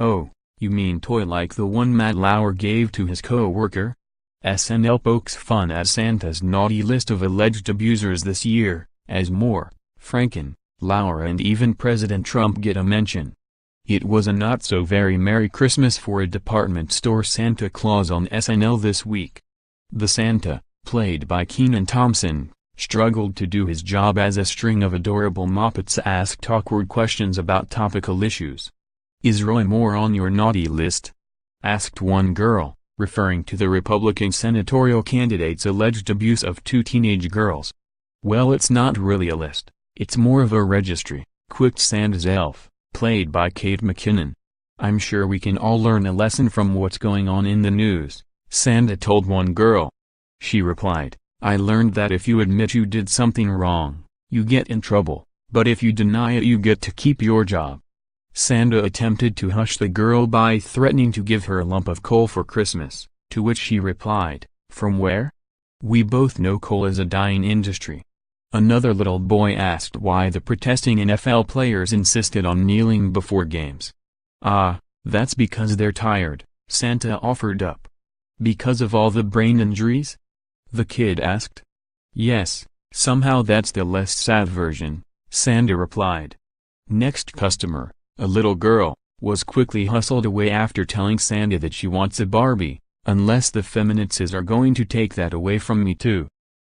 Oh, you mean toy like the one Matt Lauer gave to his co-worker? SNL pokes fun at Santa's naughty list of alleged abusers this year, as Moore, Franken, Lauer and even President Trump get a mention. It was a not-so-very Merry Christmas for a department store Santa Claus on SNL this week. The Santa, played by Kenan Thompson, struggled to do his job as a string of adorable moppets asked awkward questions about topical issues. "Is Roy Moore on your naughty list?" asked one girl, referring to the Republican Senatorial candidate's alleged abuse of two teenage girls. "Well, it's not really a list, it's more of a registry," quipped Santa's elf, played by Kate McKinnon. "I'm sure we can all learn a lesson from what's going on in the news," Santa told one girl. She replied, "I learned that if you admit you did something wrong, you get in trouble, but if you deny it you get to keep your job." Santa attempted to hush the girl by threatening to give her a lump of coal for Christmas, to which she replied, "From where? We both know coal is a dying industry." Another little boy asked why the protesting NFL players insisted on kneeling before games. "Ah, that's because they're tired," Santa offered up. "Because of all the brain injuries?" the kid asked. "Yes, somehow that's the less sad version," Santa replied. Next customer, a little girl, was quickly hustled away after telling Santa that she wants a Barbie, "unless the feminists are going to take that away from me too."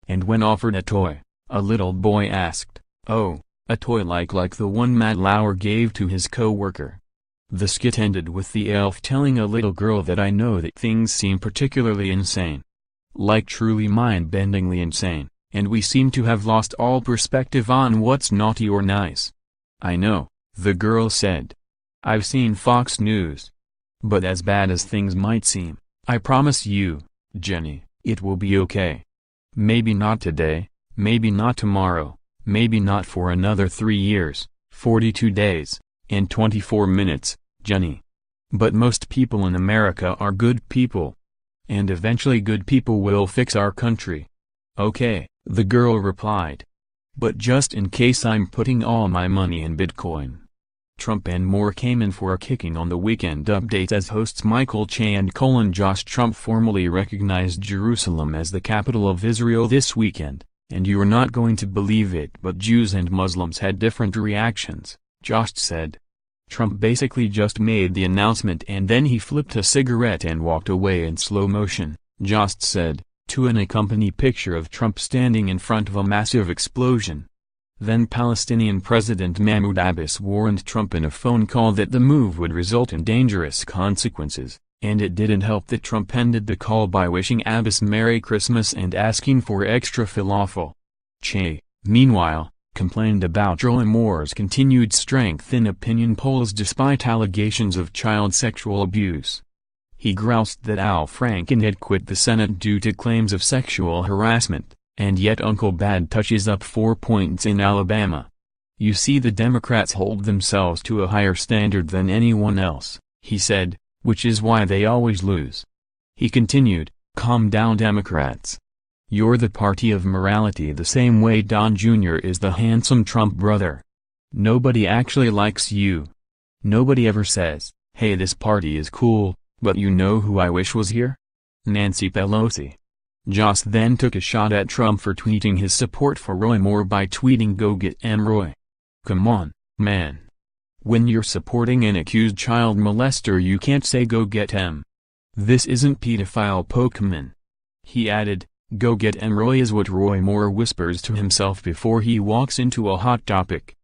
And when offered a toy, a little boy asked, "Oh, a toy like the one Matt Lauer gave to his co-worker?" The skit ended with the elf telling a little girl that "I know that things seem particularly insane. Like truly mind-bendingly insane, and we seem to have lost all perspective on what's naughty or nice." "I know," the girl said. "I've seen Fox News. But as bad as things might seem, I promise you, Jenny, it will be okay. Maybe not today, maybe not tomorrow, maybe not for another 3 years, 42 days, and 24 minutes, Jenny. But most people in America are good people. And eventually good people will fix our country." "Okay," the girl replied. "But just in case I'm putting all my money in Bitcoin." Trump and Moore came in for a kicking on the Weekend Update as hosts Michael Che and Josh Trump formally recognized Jerusalem as the capital of Israel this weekend, and "you're not going to believe it, but Jews and Muslims had different reactions," Josh said. Trump basically just made the announcement and then he flipped a cigarette and walked away in slow motion, Josh said, to an accompanying picture of Trump standing in front of a massive explosion. Then Palestinian President Mahmoud Abbas warned Trump in a phone call that the move would result in dangerous consequences, and it didn't help that Trump ended the call by wishing Abbas Merry Christmas and asking for extra falafel. Che, meanwhile, complained about Roy Moore's continued strength in opinion polls despite allegations of child sexual abuse. He groused that Al Franken had quit the Senate due to claims of sexual harassment, and yet Uncle Bad touches up 4 points in Alabama. "You see, the Democrats hold themselves to a higher standard than anyone else," he said, "which is why they always lose." He continued, "Calm down, Democrats. You're the party of morality the same way Don Jr. is the handsome Trump brother. Nobody actually likes you. Nobody ever says, 'Hey, this party is cool, but you know who I wish was here? Nancy Pelosi.'" Josh then took a shot at Trump for tweeting his support for Roy Moore by tweeting, "Go get M. Roy. Come on, man. When you're supporting an accused child molester you can't say go get M. This isn't pedophile Pokemon." He added, "Go get M. Roy is what Roy Moore whispers to himself before he walks into a Hot Topic."